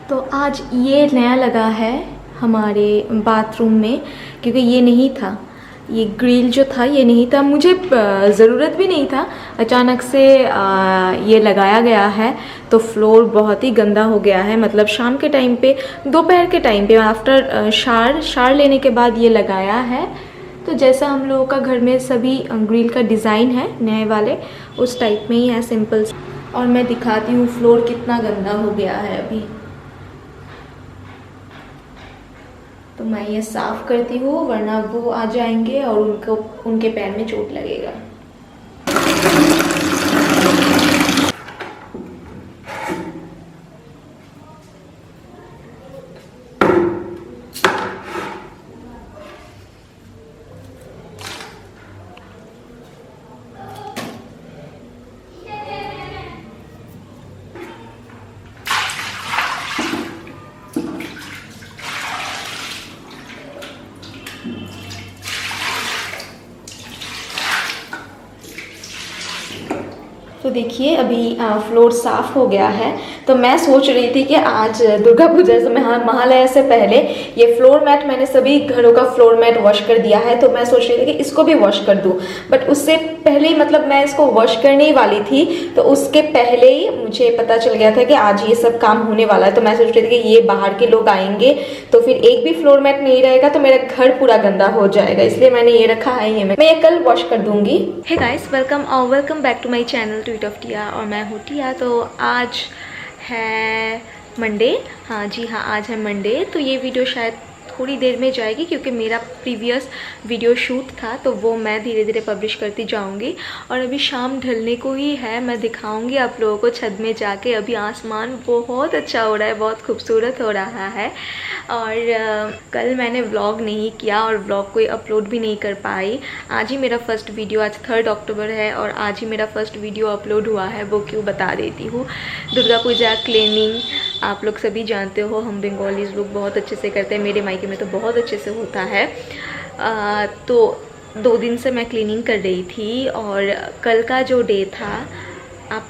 तो आज ये नया लगा है हमारे बाथरूम में, क्योंकि ये नहीं था, ये ग्रिल जो था ये नहीं था, मुझे ज़रूरत भी नहीं था, अचानक से ये लगाया गया है। तो फ्लोर बहुत ही गंदा हो गया है, मतलब शाम के टाइम पे, दोपहर के टाइम पे आफ्टर शार लेने के बाद ये लगाया है। तो जैसा हम लोगों का घर में सभी ग्रिल का डिज़ाइन है नए वाले, उस टाइप में ही है, सिंपल। और मैं दिखाती हूँ फ्लोर कितना गंदा हो गया है अभी। तो मैं ये साफ़ करती हूँ, वरना वो आ जाएंगे और उनके पैर में चोट लगेगा। तो देखिए अभी फ्लोर साफ़ हो गया है। तो मैं सोच रही थी कि आज दुर्गा पूजा से महालया से पहले ये फ्लोर मैट, मैंने सभी घरों का फ्लोर मैट वॉश कर दिया है, तो मैं सोच रही थी कि इसको भी वॉश कर दूं। बट उससे पहले ही, मतलब मैं इसको वॉश करने ही वाली थी, तो उसके पहले ही मुझे पता चल गया था कि आज ये सब काम होने वाला है। तो मैं सोच रही थी कि ये बाहर के लोग आएंगे तो फिर एक भी फ्लोर मैट नहीं रहेगा तो मेरा घर पूरा गंदा हो जाएगा, इसलिए मैंने ये रखा है। ये मैं ये कल वॉश कर दूंगी। Hey guys, welcome back to my channel tweet of Tia, और मैं हूँ टिया। तो आज है मंडे, हाँ जी हाँ, आज है मंडे। तो ये वीडियो शायद थोड़ी देर में जाएगी, क्योंकि मेरा प्रीवियस वीडियो शूट था तो वो मैं धीरे धीरे पब्लिश करती जाऊंगी। और अभी शाम ढलने को ही है, मैं दिखाऊंगी आप लोगों को छत में जाके। अभी आसमान बहुत अच्छा हो रहा है, बहुत खूबसूरत हो रहा है। और कल मैंने व्लॉग नहीं किया और व्लॉग कोई अपलोड भी नहीं कर पाई। आज ही मेरा फर्स्ट वीडियो, आज 3 अक्टूबर है और आज ही मेरा फर्स्ट वीडियो अपलोड हुआ है। वो क्यों बता देती हूँ। दुर्गा पूजा क्लीनिंग आप लोग सभी जानते हो, हम बंगालीज लोग बहुत अच्छे से करते हैं, मेरे मायके में तो बहुत अच्छे से होता है। तो 2 दिन से मैं क्लीनिंग कर रही थी, और कल का जो डे था, आप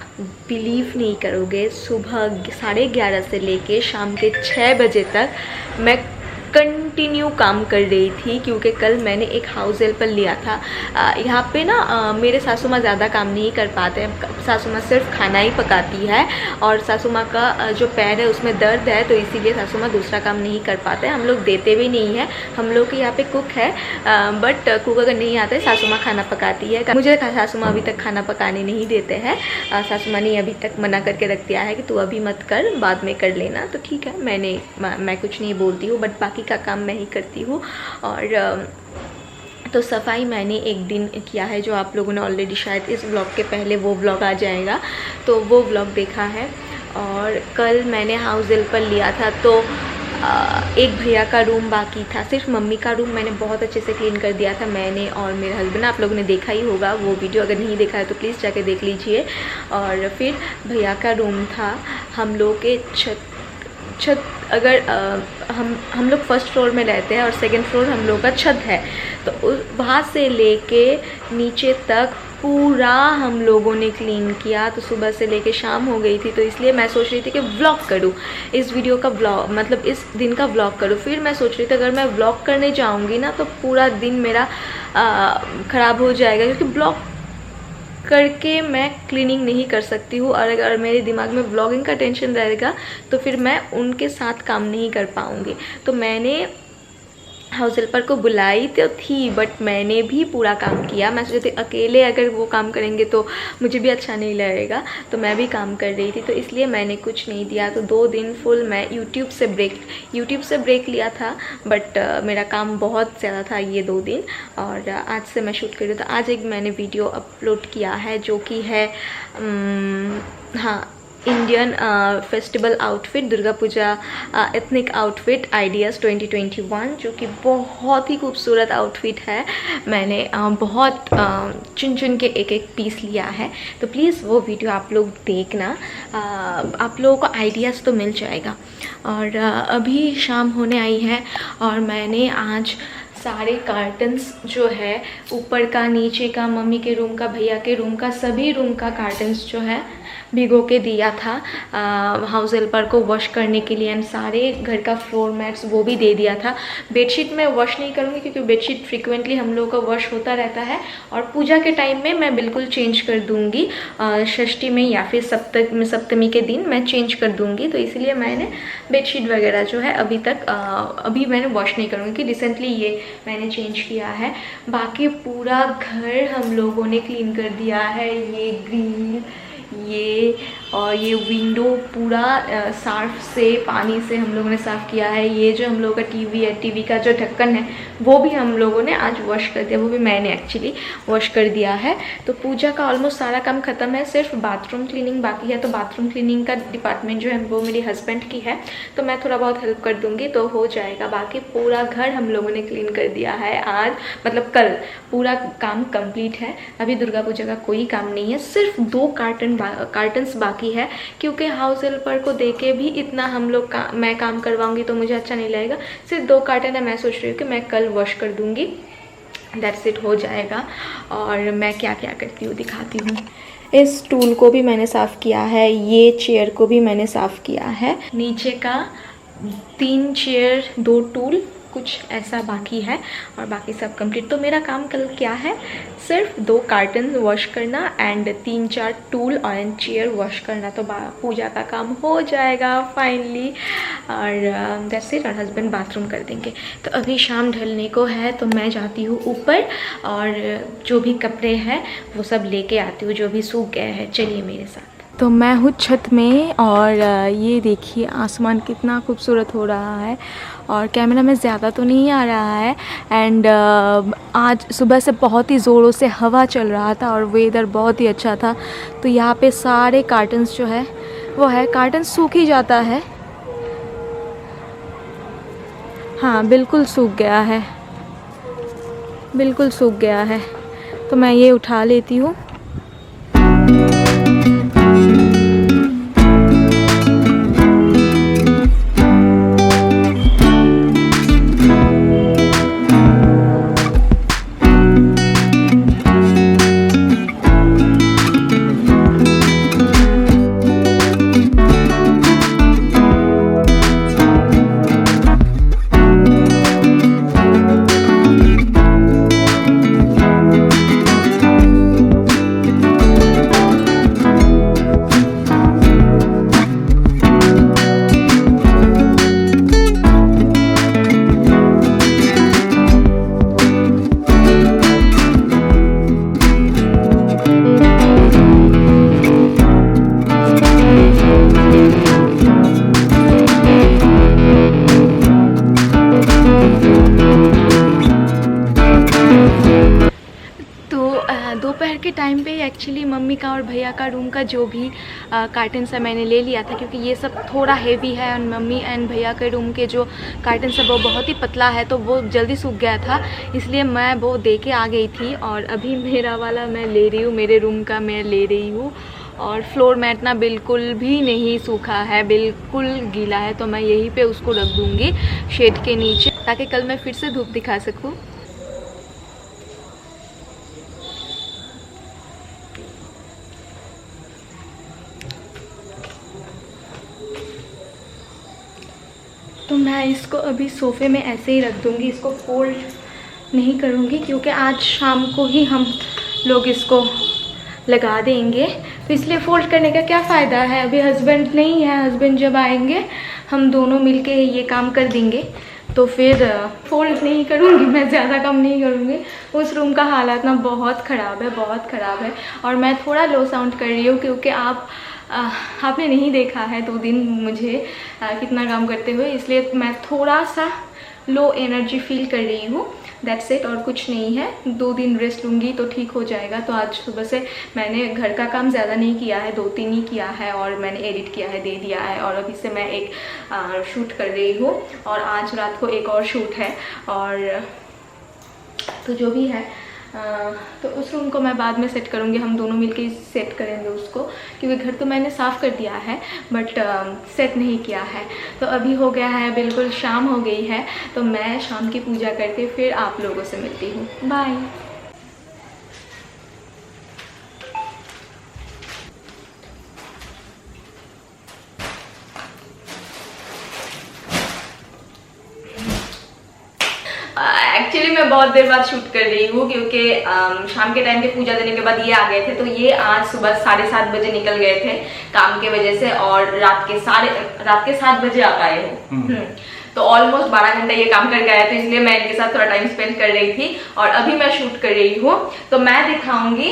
बिलीव नहीं करोगे, सुबह 11:30 से लेके शाम के 6 बजे तक मैं कंटिन्यू काम कर रही थी, क्योंकि कल मैंने एक हाउस हेल्पर लिया था। यहाँ पे ना मेरे सासू माँ ज़्यादा काम नहीं कर पाते हैं, सासू माँ सिर्फ खाना ही पकाती है, और सासू माँ का जो पैर है उसमें दर्द है, तो इसीलिए सासू माँ दूसरा काम नहीं कर पाते हैं। हम लोग देते भी नहीं है, हम लोग के यहाँ पे कुक है, बट कुक अगर नहीं आता है सासू माँ खाना पकाती है। मुझे सासू माँ अभी तक खाना पकाने नहीं देते हैं, सासू माँ ने अभी तक मना करके रख दिया है कि तू अभी मत कर, बाद में कर लेना। तो ठीक है, मैं कुछ नहीं बोलती हूँ, बट बाकी का काम मैं ही करती हूँ। और तो सफाई मैंने एक दिन किया है, जो आप लोगों ने ऑलरेडी शायद इस व्लॉग के पहले वो व्लॉग आ जाएगा, तो वो व्लॉग देखा है। और कल मैंने हाउस हेल्पर लिया था, तो एक भैया का रूम बाकी था, सिर्फ मम्मी का रूम मैंने बहुत अच्छे से क्लीन कर दिया था, मैंने और मेरे हस्बैंड। आप लोगों ने देखा ही होगा वो वीडियो, अगर नहीं देखा है तो प्लीज़ जाके देख लीजिए। और फिर भैया का रूम था, हम लोग के छत अगर हम लोग फर्स्ट फ्लोर में रहते हैं और सेकंड फ्लोर हम लोग का छत है, तो वहाँ से लेके नीचे तक पूरा हम लोगों ने क्लीन किया। तो सुबह से लेके शाम हो गई थी, तो इसलिए मैं सोच रही थी कि व्लॉग करूँ, इस वीडियो का व्लॉग, मतलब इस दिन का व्लॉग करूँ। फिर मैं सोच रही थी अगर मैं व्लॉग करने जाऊँगी ना तो पूरा दिन मेरा ख़राब हो जाएगा, क्योंकि व्लॉग करके मैं क्लीनिंग नहीं कर सकती हूँ, और अगर मेरे दिमाग में व्लॉगिंग का टेंशन रहेगा तो फिर मैं उनके साथ काम नहीं कर पाऊँगी। तो मैंने हाउस हेल्पर को बुलाई तो थी, बट मैंने भी पूरा काम किया। मैं सोचती अकेले अगर वो काम करेंगे तो मुझे भी अच्छा नहीं लगेगा, तो मैं भी काम कर रही थी, तो इसलिए मैंने कुछ नहीं दिया। तो 2 दिन फुल मैं यूट्यूब से ब्रेक लिया था, बट मेरा काम बहुत ज़्यादा था ये 2 दिन, और आज से मैं शूट कर रही हूँ। तो आज एक मैंने वीडियो अपलोड किया है, जो कि है हाँ, Indian festival outfit, Durga Puja ethnic outfit ideas 2021, जो कि बहुत ही खूबसूरत आउटफिट है। मैंने बहुत चुन के एक पीस लिया है, तो प्लीज़ वो वीडियो आप लोग देखना, आप लोगों को आइडियाज़ तो मिल जाएगा। और अभी शाम होने आई है, और मैंने आज सारे कार्टन्स जो है, ऊपर का, नीचे का, मम्मी के रूम का, भैया के रूम का, सभी रूम का कार्टन्स जो है भिगो के दिया था हाउस हेल्पर को वॉश करने के लिए, एंड सारे घर का फ्लोर मैट्स वो भी दे दिया था। बेडशीट मैं वॉश नहीं करूँगी क्योंकि बेडशीट फ्रिक्वेंटली हम लोगों का वॉश होता रहता है, और पूजा के टाइम में मैं बिल्कुल चेंज कर दूँगी, षष्ठी में या फिर सप्तमी के दिन मैं चेंज कर दूँगी। तो इसलिए मैंने बेडशीट वगैरह जो है अभी मैंने वॉश नहीं करूँगी कि रिसेंटली ये मैंने चेंज किया है। बाकी पूरा घर हम लोगों ने क्लीन कर दिया है। ये ग्रिल, ये और ये विंडो पूरा सर्फ से, पानी से हम लोगों ने साफ़ किया है। ये जो हम लोगों का टीवी है, टीवी का जो ढक्कन है वो भी हम लोगों ने आज वॉश कर दिया, वो भी मैंने एक्चुअली वॉश कर दिया है। तो पूजा का ऑलमोस्ट सारा काम ख़त्म है, सिर्फ बाथरूम क्लीनिंग बाकी है। तो बाथरूम क्लीनिंग का डिपार्टमेंट जो है वो मेरे हस्बैंड की है, तो मैं थोड़ा बहुत हेल्प कर दूँगी तो हो जाएगा। बाकी पूरा घर हम लोगों ने क्लीन कर दिया है आज, मतलब कल पूरा काम कंप्लीट है। अभी दुर्गा पूजा का कोई काम नहीं है, सिर्फ 2 कार्टन्स बाकी है, क्योंकि हाउस हेल्पर को देके भी इतना हम लोग मैं काम करवाऊंगी तो मुझे अच्छा नहीं लगेगा। सिर्फ 2 कार्टन है, मैं सोच रही हूँ कि मैं कल वॉश कर दूँगी, दैट्स इट, हो जाएगा। और मैं क्या क्या करती हूँ दिखाती हूँ। इस टूल को भी मैंने साफ़ किया है, ये चेयर को भी मैंने साफ़ किया है, नीचे का 3 चेयर 2 टूल कुछ ऐसा बाकी है, और बाकी सब कंप्लीट। तो मेरा काम कल क्या है, सिर्फ 2 कार्टन वॉश करना एंड 3-4 टूल और चेयर वॉश करना, तो पूजा का काम हो जाएगा फाइनली। और दैट्स इट, और हस्बैंड बाथरूम कर देंगे। तो अभी शाम ढलने को है, तो मैं जाती हूँ ऊपर और जो भी कपड़े हैं वो सब लेके आती हूँ जो भी सूख गए हैं। चलिए मेरे साथ। तो मैं हूँ छत में, और ये देखिए आसमान कितना खूबसूरत हो रहा है, और कैमरा में ज़्यादा तो नहीं आ रहा है। एंड आज सुबह से बहुत ही ज़ोरों से हवा चल रहा था और वेदर बहुत ही अच्छा था। तो यहाँ पे सारे कार्टन्स जो है वो है, कार्टन सूख ही जाता है, हाँ बिल्कुल सूख गया है, बिल्कुल सूख गया है। तो मैं ये उठा लेती हूँ। दोपहर के टाइम पे एक्चुअली मम्मी का और भैया का रूम का जो भी कार्टन है मैंने ले लिया था, क्योंकि ये सब थोड़ा हेवी है, और मम्मी एंड भैया के रूम के जो कार्टन है वो बहुत ही पतला है, तो वो जल्दी सूख गया था, इसलिए मैं वो दे के आ गई थी। और अभी मेरा वाला मैं ले रही हूँ, मेरे रूम का मैं ले रही हूँ। और फ्लोर मैट ना बिल्कुल भी नहीं सूखा है, बिल्कुल गीला है, तो मैं यहीं पे उसको रख दूँगी शेड के नीचे, ताकि कल मैं फिर से धूप दिखा सकूँ। तो मैं इसको अभी सोफ़े में ऐसे ही रख दूँगी, इसको फोल्ड नहीं करूँगी, क्योंकि आज शाम को ही हम लोग इसको लगा देंगे, तो इसलिए फ़ोल्ड करने का क्या फ़ायदा है। अभी हस्बैंड नहीं है, हस्बैंड जब आएंगे हम दोनों मिलके ये काम कर देंगे, तो फिर फोल्ड नहीं करूँगी, मैं ज़्यादा काम नहीं करूँगी। उस रूम का हालात ना बहुत ख़राब है, बहुत ख़राब है। और मैं थोड़ा लो साउंड कर रही हूँ, क्योंकि आपने नहीं देखा है 2 दिन मुझे कितना काम करते हुए, इसलिए मैं थोड़ा सा लो एनर्जी फील कर रही हूँ, दैट्स इट, और कुछ नहीं है। 2 दिन रेस्ट लूँगी तो ठीक हो जाएगा। तो आज सुबह से मैंने घर का काम ज़्यादा नहीं किया है, 2-3 ही किया है, और मैंने एडिट किया है, दे दिया है, और अभी से मैं एक शूट कर रही हूँ, और आज रात को एक और शूट है। और तो जो भी है तो उस रूम को मैं बाद में सेट करूँगी, हम दोनों मिलके सेट करेंगे उसको, क्योंकि घर तो मैंने साफ़ कर दिया है बट सेट नहीं किया है। तो अभी हो गया है, बिल्कुल शाम हो गई है, तो मैं शाम की पूजा करके फिर आप लोगों से मिलती हूँ। बाय। एक्चुअली मैं बहुत देर बाद शूट कर रही हूँ क्योंकि शाम के टाइम के पूजा देने के बाद ये आ गए थे, तो ये आज सुबह 7:30 बजे निकल गए थे काम के वजह से और रात के 7 बजे आ पाए हो। तो ऑलमोस्ट 12 घंटे ये काम करके आए थे, इसलिए मैं इनके साथ थोड़ा टाइम स्पेंड कर रही थी और अभी मैं शूट कर रही हूँ। तो मैं दिखाऊंगी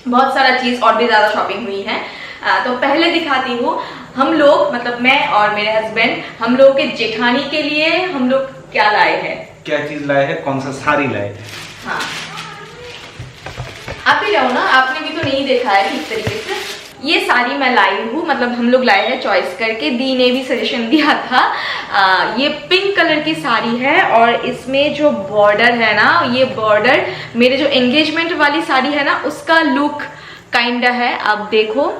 बहुत सारा चीज और भी ज्यादा शॉपिंग हुई है। तो पहले दिखाती हूँ हम लोग, मतलब मैं और मेरे हस्बैंड, हम लोग के जेठानी के लिए हम लोग क्या लाए हैं, क्या चीज लाए हैं, कौन सा साड़ी लाए हैं। हाँ आप ही रहो ना, आपने भी तो नहीं देखा है ठीक तरीके से। ये साड़ी मैं लाई हूँ, मतलब हम लोग लाए हैं चॉइस करके, दी ने भी सजेशन दिया था। ये पिंक कलर की साड़ी है और इसमें जो बॉर्डर है ना, ये बॉर्डर मेरे जो एंगेजमेंट वाली साड़ी है ना उसका लुक काइंडा है। आप देखो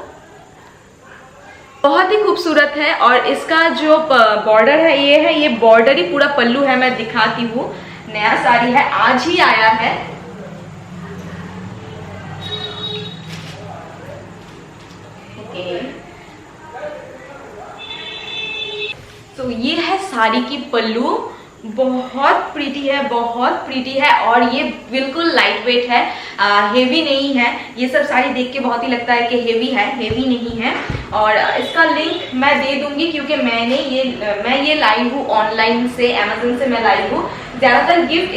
बहुत ही खूबसूरत है और इसका जो बॉर्डर है ये बॉर्डर ही पूरा पल्लू है। मैं दिखाती हूँ, नया साड़ी है, आज ही आया है। तो ये है साड़ी की पल्लू, बहुत प्रीटी है, बहुत प्रीटी है और ये बिल्कुल लाइट वेट है, हेवी नहीं है। ये सब साड़ी देख के बहुत ही लगता है कि हेवी है, हेवी नहीं है। और इसका लिंक मैं दे दूंगी क्योंकि मैं ये लाई हूँ ऑनलाइन से, अमेज़न से मैं लाई हूँ। ज़्यादातर गिफ्ट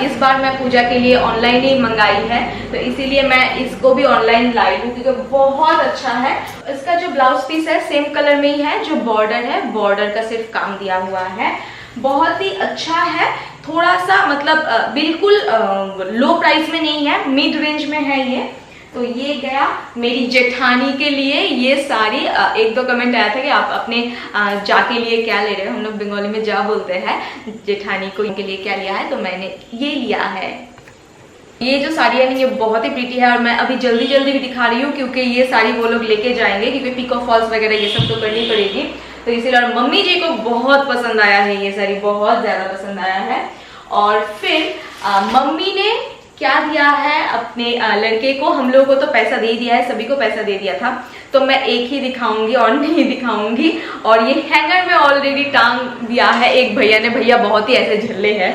इस बार मैं पूजा के लिए ऑनलाइन ही मंगाई है, तो इसीलिए मैं इसको भी ऑनलाइन लाई हूँ क्योंकि बहुत अच्छा है। इसका जो ब्लाउज पीस है सेम कलर में ही है, जो बॉर्डर है बॉर्डर का सिर्फ काम दिया हुआ है, बहुत ही अच्छा है। थोड़ा सा मतलब बिल्कुल लो प्राइस में नहीं है, मिड रेंज में है ये। तो ये गया मेरी जेठानी के लिए ये साड़ी। एक दो कमेंट आया था कि आप अपने जा के लिए क्या ले रहे हो, हम लोग बंगाली में जा बोलते हैं, जेठानी को इनके लिए क्या लिया है, तो मैंने ये लिया है। ये जो साड़ी है ना ये बहुत ही प्रीटी है और मैं अभी जल्दी भी दिखा रही हूँ क्योंकि ये साड़ी वो लोग लेके जाएंगे क्योंकि पिको फॉल्स वगैरह ये सब तो करनी पड़ेगी, तो इसीलिए। और मम्मी जी को बहुत पसंद आया है ये साड़ी, बहुत ज्यादा पसंद आया है। और फिर मम्मी ने क्या दिया है अपने लड़के को, हम लोगों को तो पैसा दे दिया है, सभी को पैसा दे दिया था, तो मैं एक ही दिखाऊंगी और नहीं दिखाऊंगी। और ये हैंगर में ऑलरेडी टांग दिया है एक भैया ने, भैया बहुत ही ऐसे झल्ले है।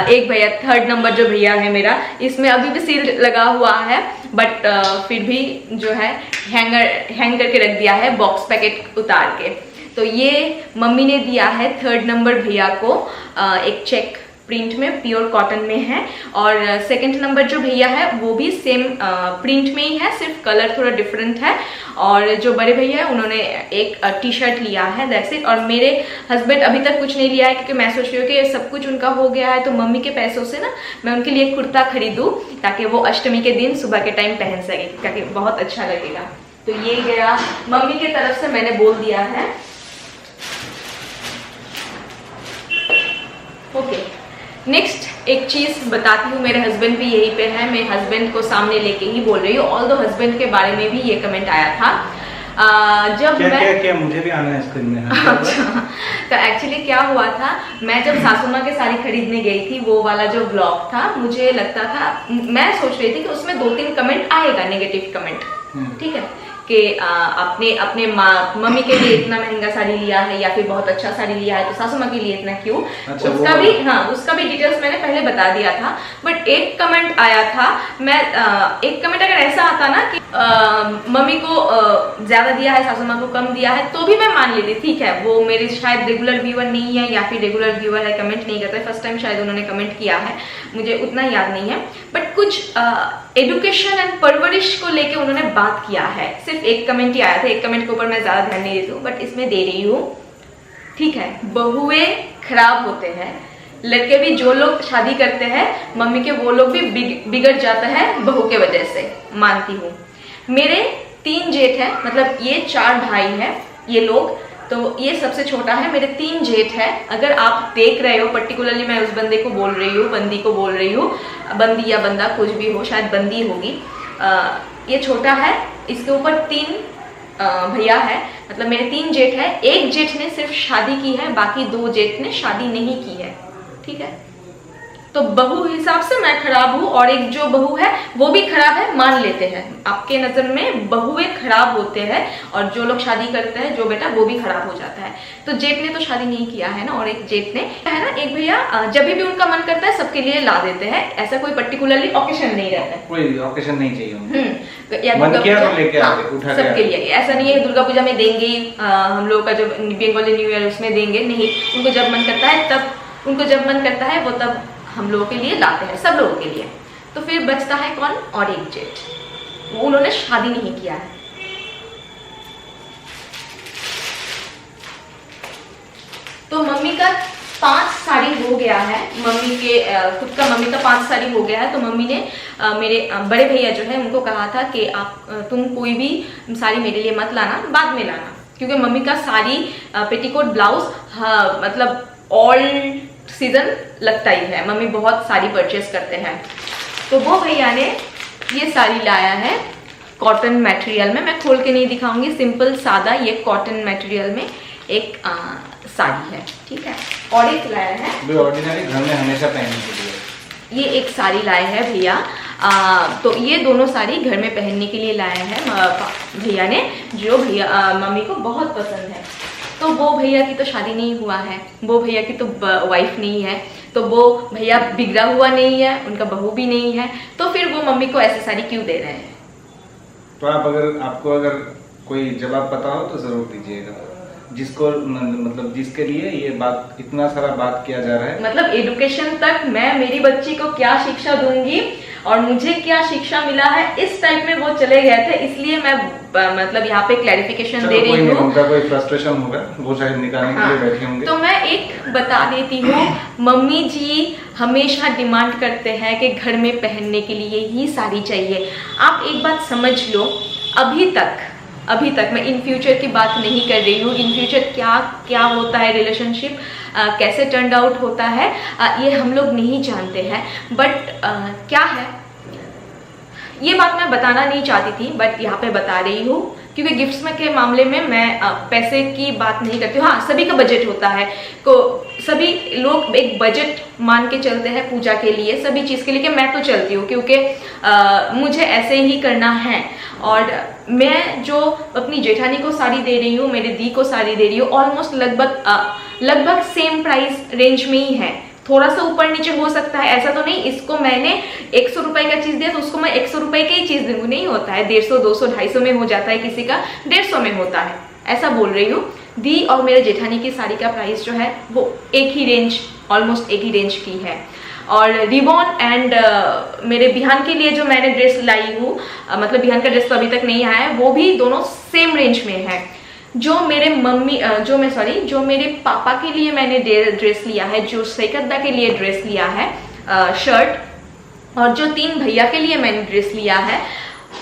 एक भैया 3rd नंबर जो भैया है मेरा, इसमें अभी भी सील लगा हुआ है बट फिर भी जो है हैंग करके रख दिया है, बॉक्स पैकेट उतार के। तो ये मम्मी ने दिया है 3rd नंबर भैया को, एक चेक प्रिंट में, प्योर कॉटन में है। और 2nd नंबर जो भैया है वो भी सेम प्रिंट में ही है, सिर्फ कलर थोड़ा डिफरेंट है। और जो बड़े भैया है उन्होंने एक टी शर्ट लिया है, दैट्स इट। और मेरे हस्बैंड अभी तक कुछ नहीं लिया है क्योंकि मैं सोच रही हूँ कि सब कुछ उनका हो गया है तो मम्मी के पैसों से ना मैं उनके लिए कुर्ता खरीदूँ ताकि वो अष्टमी के दिन सुबह के टाइम पहन सके, ताकि बहुत अच्छा लगेगा। तो ये गया मम्मी की तरफ से, मैंने बोल दिया है। ओके, नेक्स्ट एक चीज बताती हूँ, मेरे हस्बैंड भी यहीं पे है, मैं हस्बैंड को सामने लेके ही बोल रही हूँ। ऑल्दो हस्बैंड के बारे में भी ये कमेंट आया था। जब क्या मुझे भी आना है स्क्रीन में। अच्छा, तो एक्चुअली क्या हुआ था, मैं जब सासू माँ के साड़ी खरीदने गई थी, वो वाला जो ब्लॉग था, मुझे लगता था, मैं सोच रही थी कि उसमें 2-3 कमेंट आएगा, नेगेटिव कमेंट, ठीक है, कि अपने मम्मी के लिए इतना महंगा साड़ी लिया है या फिर बहुत अच्छा साड़ी लिया है तो सासू माँ के लिए इतना क्यों। अच्छा, उसका भी डिटेल्स मैंने पहले बता दिया था। बट एक कमेंट आया था, एक कमेंट अगर ऐसा आता ना कि मम्मी को ज्यादा दिया है, सासू माँ को कम दिया है, तो भी मैं मान लेती, ठीक है, वो मेरे शायद रेगुलर व्यूअर नहीं है या फिर रेगुलर व्यूअर है, कमेंट नहीं करता है, फर्स्ट टाइम शायद उन्होंने कमेंट किया है, मुझे उतना याद नहीं है। बट कुछ एजुकेशन एंड परवरिश को लेके उन्होंने बात किया है। सिर्फ एक कमेंट ही आया था, एक कमेंट के ऊपर मैं ज्यादा ध्यान नहीं देती हूँ, बट इसमें दे रही हूँ, ठीक है। बहुएं खराब होते हैं, लड़के भी जो लोग शादी करते हैं मम्मी के, वो लोग भी बिगड़ जाता है बहू के वजह से, मानती हूँ। मेरे 3 जेठ है, मतलब ये 4 भाई है ये लोग, तो ये सबसे छोटा है, मेरे 3 जेठ है। अगर आप देख रहे हो, पर्टिकुलरली मैं उस बंदे को बोल रही हूँ, बंदी को बोल रही हूँ, बंदी या बंदा कुछ भी हो, शायद बंदी होगी। ये छोटा है, इसके ऊपर 3 भैया है, मतलब मेरे 3 जेठ है। एक जेठ ने सिर्फ शादी की है, बाकी 2 जेठ ने शादी नहीं की है, ठीक है। तो बहू हिसाब से मैं खराब हूँ और एक जो बहू है वो भी खराब है, मान लेते हैं। आपके नजर में बहुएं खराब होते हैं और जो लोग शादी करते हैं जो बेटा वो भी खराब हो जाता है। तो जेठ ने तो शादी नहीं किया है ना, और एक जेठ ने है ना, एक भैया जब भी उनका मन करता है सबके लिए ला देते हैं, ऐसा कोई पर्टिकुलरली ओकेशन नहीं रहता है, कोई ओकेशन नहीं चाहिए या मन किया तो लेके हाँ, आते, उठा के सबके लिए। ऐसा नहीं है दुर्गा पूजा में देंगे, हम लोग का जो बंगाली न्यू ईयर उसमें देंगे, नहीं, उनको जब मन करता है तब, उनको जब मन करता है वो तब हम लोगों के लिए लाते हैं, सब लोगों के लिए। तो फिर बचता है कौन, और एक जेठ, वो उन्होंने शादी नहीं किया है। तो मम्मी का 5 साड़ी हो गया है, मम्मी के खुद का मम्मी का 5 साड़ी हो गया है। तो मम्मी ने मेरे बड़े भैया जो है उनको कहा था कि आप तुम कोई भी साड़ी मेरे लिए मत लाना, बाद में लाना, क्योंकि मम्मी का साड़ी पेटीकोट ब्लाउज मतलब ऑल सीजन लगता ही है, मम्मी बहुत साड़ी परचेस करते हैं। तो वो भैया ने ये साड़ी लाया है कॉटन मटेरियल में, मैं खोल के नहीं दिखाऊंगी, सिंपल सादा ये कॉटन मटेरियल में एक साड़ी है, ठीक है। और एक लाया है ऑर्डिनरी घर में हमेशा पहनने के लिए, ये एक साड़ी लाए हैं भैया। तो ये दोनों साड़ी घर में पहनने के लिए लाया है भैया ने, जो भैया मम्मी को बहुत पसंद है। तो वो भैया की तो शादी नहीं हुआ है, वो भैया की तो वाइफ नहीं है, तो वो भैया बिगड़ा हुआ नहीं है, उनका बहू भी नहीं है, तो फिर वो मम्मी को ऐसी साड़ी क्यों दे रहे हैं। तो आपको अगर कोई जवाब पता हो तो जरूर दीजिएगा, जिसको मतलब जिसके लिए ये बात इतना सारा बात किया जा रहा है। मतलब एजुकेशन तक मैं मेरी बच्ची को क्या शिक्षा दूंगी और मुझे क्या शिक्षा मिला है, इस टाइप में वो चले गए थे, इसलिए मैं मतलब यहाँ पे क्लैरिफिकेशन दे रही हूँ। उनका कोई फ्रस्ट्रेशन होगा, वो शायद निकालने के लिए बैठे होंगे। तो मैं एक बता देती हूँ, मम्मी जी हमेशा डिमांड करते हैं कि घर में पहनने के लिए ही साड़ी चाहिए। आप एक बात समझ लो, अभी तक मैं इन फ्यूचर की बात नहीं कर रही हूँ, इन फ्यूचर क्या होता है, रिलेशनशिप कैसे टर्न आउट होता है, ये हम लोग नहीं जानते हैं। बट क्या है, ये बात मैं बताना नहीं चाहती थी, बट यहाँ पे बता रही हूँ, क्योंकि गिफ्ट्स में के मामले में मैं पैसे की बात नहीं करती हूँ। हाँ, सभी का बजट होता है, सभी लोग एक बजट मान के चलते हैं पूजा के लिए, सभी चीज़ के लिए, कि मैं तो चलती हूँ क्योंकि मुझे ऐसे ही करना है। और मैं जो अपनी जेठानी को साड़ी दे रही हूँ, मेरे दी को साड़ी दे रही हूँ, ऑलमोस्ट लगभग सेम प्राइस रेंज में ही है, थोड़ा सा ऊपर नीचे हो सकता है, ऐसा तो नहीं इसको मैंने 100 रुपए का चीज दिया तो उसको मैं 100 रुपए की ही चीज दूंगी, नहीं होता है। 150, 200, 250 में हो जाता है, किसी का 150 में होता है, ऐसा बोल रही हूँ। दी और मेरे जेठानी की साड़ी का प्राइस जो है वो एक ही रेंज, ऑलमोस्ट एक ही रेंज की है। और रिबॉन एंड मेरे बिहान के लिए जो मैंने ड्रेस लाई हूँ, मतलब बिहान का ड्रेस तो अभी तक नहीं आया है, वो भी दोनों सेम रेंज में है। जो मेरे पापा के लिए मैंने ड्रेस लिया है, जो सैकदा के लिए ड्रेस लिया है शर्ट, और जो 3 भैया के लिए मैंने ड्रेस लिया है,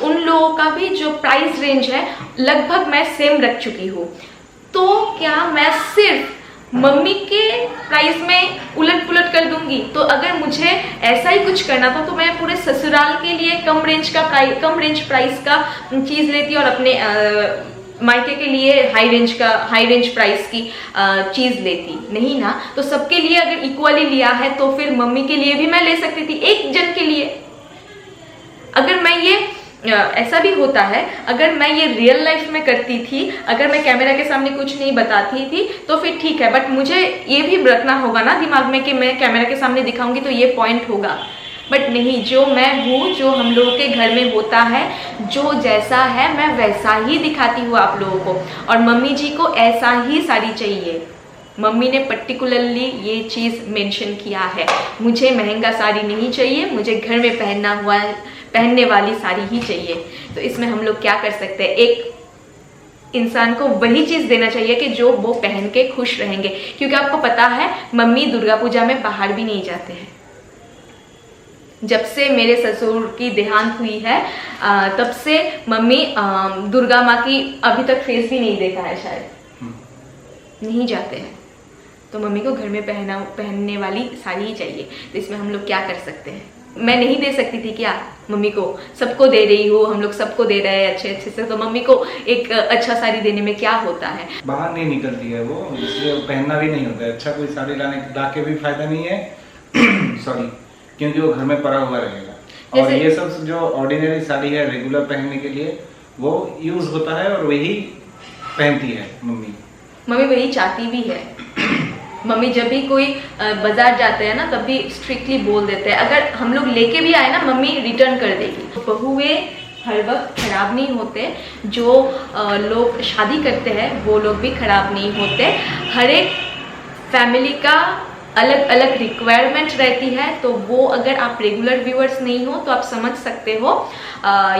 उन लोगों का भी जो प्राइस रेंज है लगभग मैं सेम रख चुकी हूँ। तो क्या मैं सिर्फ मम्मी के प्राइस में उलट पुलट कर दूंगी? तो अगर मुझे ऐसा ही कुछ करना था तो मैं पूरे ससुराल के लिए कम रेंज प्राइस का चीज लेती और अपने मायके के लिए हाई रेंज प्राइस की चीज लेती, नहीं ना। तो सबके लिए अगर इक्वली लिया है तो फिर मम्मी के लिए भी मैं ले सकती थी, एक जन के लिए। अगर मैं ये ऐसा भी होता है, अगर मैं ये रियल लाइफ में करती थी, अगर मैं कैमरा के सामने कुछ नहीं बताती थी तो फिर ठीक है, बट मुझे ये भी रखना होगा ना दिमाग में कि मैं कैमरा के सामने दिखाऊंगी तो ये पॉइंट होगा। बट नहीं, जो मैं हूँ, जो हम लोगों के घर में होता है, जो जैसा है मैं वैसा ही दिखाती हूँ आप लोगों को। और मम्मी जी को ऐसा ही साड़ी चाहिए, मम्मी ने पर्टिकुलरली ये चीज़ मेंशन किया है, मुझे महंगा साड़ी नहीं चाहिए, मुझे घर में पहनने वाली साड़ी ही चाहिए। तो इसमें हम लोग क्या कर सकते हैं, एक इंसान को वही चीज देना चाहिए कि जो वो पहन के खुश रहेंगे। क्योंकि आपको पता है मम्मी दुर्गा पूजा में बाहर भी नहीं जाते हैं। जब से मेरे ससुर की देहांत हुई है तब से मम्मी दुर्गा माँ की अभी तक फेस भी नहीं देखा है, शायद नहीं जाते हैं। तो मम्मी को घर में पहनने वाली साड़ी ही चाहिए। तो इसमें हम लोग क्या कर सकते हैं? मैं नहीं दे सकती थी क्या मम्मी को? सबको दे रही हूँ, हम लोग सबको दे रहे हैं अच्छे से, तो मम्मी को एक अच्छा साड़ी देने में क्या होता है? बाहर नहीं निकलती है वो, इसलिए पहनना भी नहीं होता है। अच्छा कोई साड़ी ला के भी फायदा नहीं है, सॉरी, क्योंकि वो घर में पड़ा हुआ रहेगा। और ये सब जो ऑर्डिनरी साड़ी है रेगुलर पहनने के लिए वो यूज होता है और वही पहनती है मम्मी। मम्मी वही चाहती भी है। मम्मी जब भी कोई बाजार जाते हैं ना तब भी स्ट्रिक्टली बोल देते हैं, अगर हम लोग लेके भी आए ना मम्मी रिटर्न कर देगी। बहुए हर वक्त खराब नहीं होते, जो लोग शादी करते हैं वो लोग भी खराब नहीं होते। हर एक फैमिली का अलग अलग रिक्वायरमेंट रहती है, तो वो अगर आप रेगुलर व्यूअर्स नहीं हो तो आप समझ सकते हो,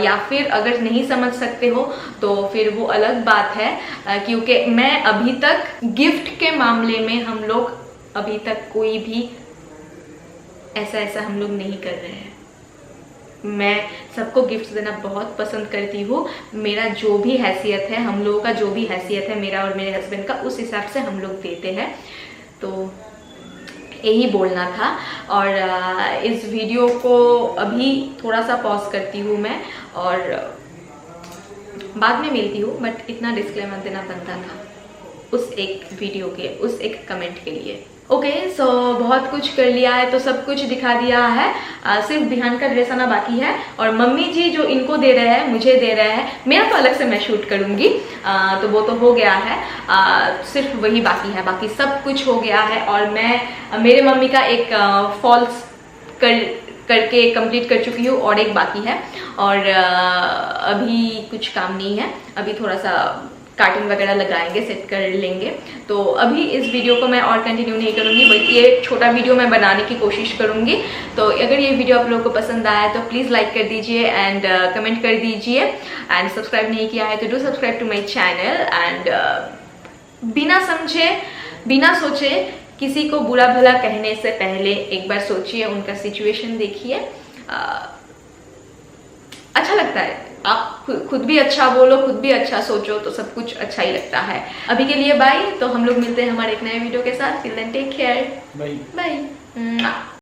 या फिर अगर नहीं समझ सकते हो तो फिर वो अलग बात है। क्योंकि मैं अभी तक गिफ्ट के मामले में हम लोग अभी तक कोई भी ऐसा हम लोग नहीं कर रहे हैं। मैं सबको गिफ्ट देना बहुत पसंद करती हूँ। मेरा जो भी हैसियत है, हम लोगों का जो भी हैसियत है, मेरा और मेरे हस्बैंड का, उस हिसाब से हम लोग देते हैं। तो यही बोलना था। और इस वीडियो को अभी थोड़ा सा पॉज करती हूँ मैं और बाद में मिलती हूँ, बट इतना डिस्क्लेमर देना बनता था उस एक वीडियो के, उस एक कमेंट के लिए। ओके, सो बहुत कुछ कर लिया है, तो सब कुछ दिखा दिया है। सिर्फ बिहान का ड्रेस आना बाकी है। और मम्मी जी जो इनको दे रहे हैं, मुझे दे रहे हैं, मेरा तो अलग से मैं शूट करूँगी, तो वो तो हो गया है। सिर्फ वही बाकी है, बाकी सब कुछ हो गया है। और मैं मेरे मम्मी का एक फॉल्स करके कंप्लीट कर चुकी हूँ और एक बाकी है। और अभी कुछ काम नहीं है, अभी थोड़ा सा कार्टून वगैरह लगाएंगे, सेट कर लेंगे। तो अभी इस वीडियो को मैं और कंटिन्यू नहीं करूँगी, बल्कि ये छोटा वीडियो मैं बनाने की कोशिश करूँगी। तो अगर ये वीडियो आप लोगों को पसंद आया तो प्लीज़ लाइक कर दीजिए एंड कमेंट कर दीजिए। एंड सब्सक्राइब नहीं किया है तो do subscribe to my channel. And बिना समझे बिना सोचे किसी को बुरा भला कहने से पहले एक बार सोचिए, उनका सिचुएशन देखिए। अच्छा लगता है, आप खुद भी अच्छा बोलो, खुद भी अच्छा सोचो, तो सब कुछ अच्छा ही लगता है। अभी के लिए बाय। तो हम लोग मिलते हैं हमारे एक नए वीडियो के साथ। Till then take care, bye bye.